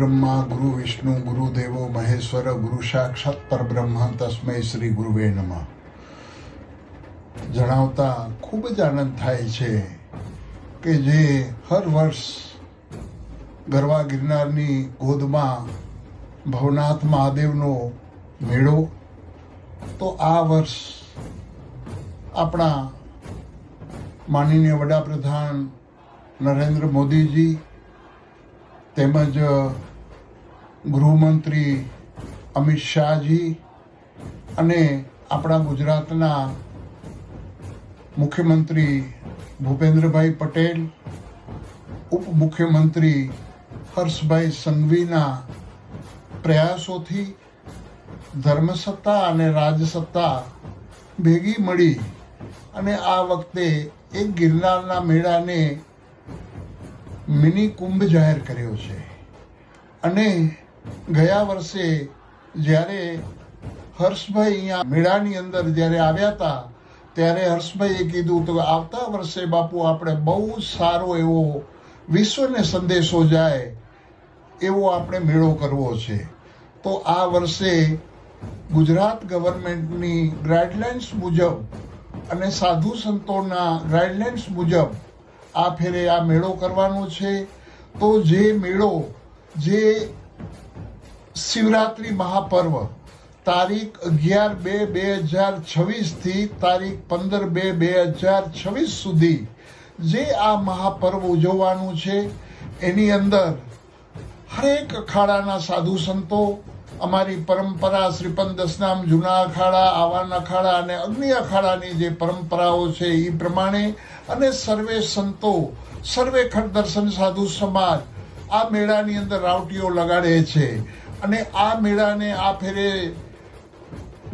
ब्रह्मा गुरु विष्णु गुरुदेवो महेश्वर गुरु साक्षात परब्रह्म तस्मै श्री गुरुवे नमः। જણાવતા ખૂબ જ આનંદ થાય છે કે જે હર વર્ષ ગરવા ગિરનારની ગોદમાં ભવનાથ મહાદેવનો મેળો, તો આ વર્ષ આપણા માનનીય વડાપ્રધાન નરેન્દ્ર મોદીજી તેમજ ગૃહમંત્રી અમિત શાહજી અને આપણા ગુજરાતના મુખ્યમંત્રી ભૂપેન્દ્રભાઈ પટેલ, ઉપમુખ્યમંત્રી હર્ષભાઈ સંઘવીના પ્રયાસોથી ધર્મસત્તા અને રાજસત્તા ભેગી મળી અને આ વખતે એક ગિરનારના મેળાને મિની કુંભ જાહેર કર્યો છે. અને ગયા વર્ષે જ્યારે હર્ષભાઈ અહીંયા મેળાની અંદર જ્યારે આવ્યા હતા ત્યારે હર્ષભાઈએ કીધું તો આવતા વર્ષે બાપુ આપણે બહુ સારો એવો વિશ્વને સંદેશો જાય એવો આપણે મેળો કરવો છે. તો આ વર્ષે ગુજરાત ગવર્મેન્ટની ગાઈડલાઇન્સ મુજબ અને સાધુ સંતોના ગાઈડલાઇન્સ મુજબ આ ફેરે આ મેળો કરવાનો છે. તો જે મેળો જે શિવરાત્રિ મહાપર્વ તારીખ 11/2/2026 થી તારીખ 15/2/2026 સુધી જે આ મહાપર્વ ઉજવવાનું છે, એની અંદર હરેક અખાડાના સાધુ સંતો, અમારી પરંપરા શ્રીપદ દશનામ જૂના અખાડા, આવાન અખાડા અને અગ્નિ અખાડાની જે પરંપરાઓ છે એ પ્રમાણે અને સર્વે સંતો, સર્વે ખંડ દર્શન સાધુ સમાજ આ મેળાની અંદર રાવટીઓ લગાડે છે. અને આ મેળાને આ ફેરે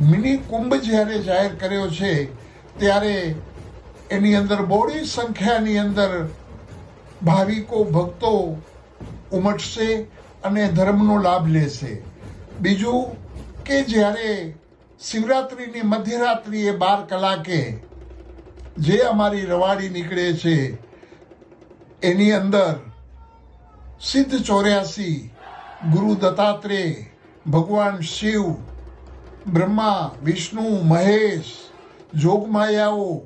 મિની કુંભ જ્યારે જાહેર કર્યો છે ત્યારે એની અંદર બહોળી સંખ્યાની અંદર ભાવિકો, ભક્તો ઉમટશે અને ધર્મનો લાભ લેશે. બીજું કે જ્યારે શિવરાત્રિની મધ્યરાત્રિએ 12 કલાકે જે અમારી રવાડી નીકળે છે એની અંદર સિદ્ધ 84 ગુરુ દત્તાત્રેય, ભગવાન શિવ, બ્રહ્મા, વિષ્ણુ, મહેશ, જોગમાયાઓ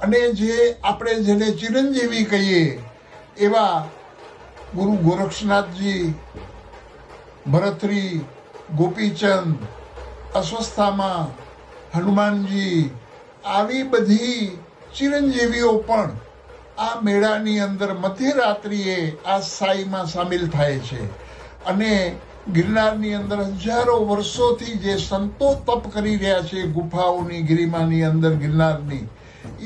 અને જે આપણે જેને ચિરંજીવી કહીએ એવા ગુરુ ગોરક્ષનાથજી, ભરતરી, ગોપીચંદ, અસ્વસ્થામાં, હનુમાનજી, આવી બધી ચિરંજીવીઓ પણ આ મેળાની અંદર મધ્યરાત્રિએ આ સાઈમાં સામેલ થાય છે. અને ગિરનારની અંદર હજારો વર્ષોથી જે સંતો તપ કરી રહ્યા છે ગુફાઓની ગિરિમાની અંદર ગિરનારની,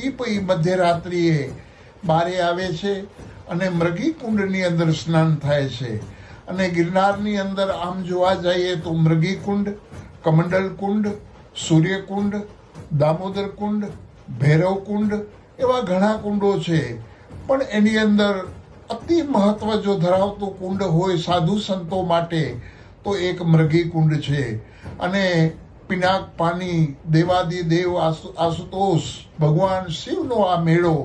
એ પછી મધ્યરાત્રિએ બારે આવે છે અને મૃગી કુંડની અંદર સ્નાન થાય છે. અને ગિરનારની અંદર આમ જોવા જઈએ તો મૃગી કુંડ, કમંડલ કુંડ, સૂર્યકુંડ, દામોદર કુંડ, ભૈરવ કુંડ એવા ઘણા કુંડો છે. પણ એની અંદર અતિ મહત્વ જો ધરાવતું કુંડ હોય સાધુ સંતો માટે તો એક મૃગી કુંડ છે. અને પિનાક પાણી, દેવાદિદેવ આશુતોષ ભગવાન શિવનો આ મેળો.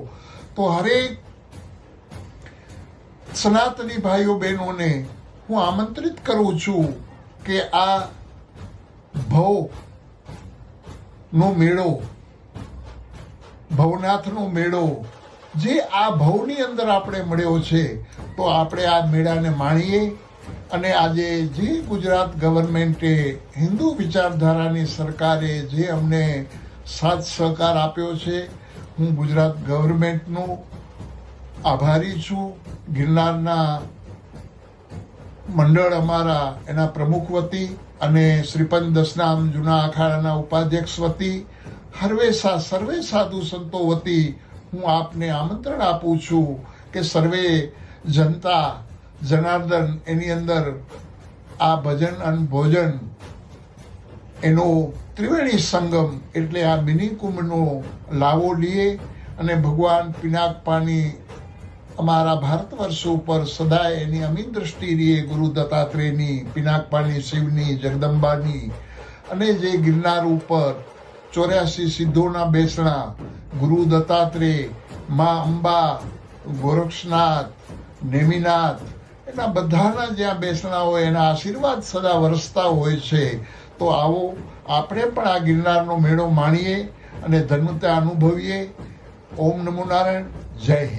તો હરેક સનાતની ભાઈઓ બહેનોને હું આમંત્રિત કરું છું કે આ ભવનો મેળો, ભવનાથનો મેળો જે આ ભવની અંદર આપણે મળ્યો છે, તો આપણે આ મેળાને માણીએ. અને આજે જે ગુજરાત ગવર્મેન્ટે, હિન્દુ વિચારધારાની સરકારે જે અમને સાથ સહકાર આપ્યો છે, હું ગુજરાત ગવર્મેન્ટનો આભારી છું. ગિરનારના મંડળ અમારા એના પ્રમુખ વતી અને શ્રીપદ દશનામ જૂના અખાડાના ઉપાધ્યક્ષ વતી સર્વે સાધુ સંતો વતી હું આપને આમંત્રણ આપું છું કે સર્વે જનતા જનાર્દન એની અંદર આ ભજન અને ભોજન એનો ત્રિવેણી સંગમ એટલે આ મિની કુંભનો લાવો લઈએ અને ભગવાન પિનાકપાની અમારા ભારત વર્ષ ઉપર સદાય એની અમીન દ્રષ્ટિ રહીએ. ગુરુ દત્તાત્રેયની, પિનાકપાની શિવની, જગદંબાની અને જે ગિરનાર ઉપર 84 સિદ્ધોના બેસણા ગુરુ દત્તાત્રેય, મા અંબા, ગોરક્ષનાથ, નેમિનાથ એના બધાના જ્યાં બેસણા હોય એના આશીર્વાદ સદા વરસતા હોય છે. તો આવો આપણે પણ આ ગિરનારનો મેળો માણીએ અને ધન્યતા અનુભવીએ. ઓમ નમો નારાયણ. જય હિન્દ.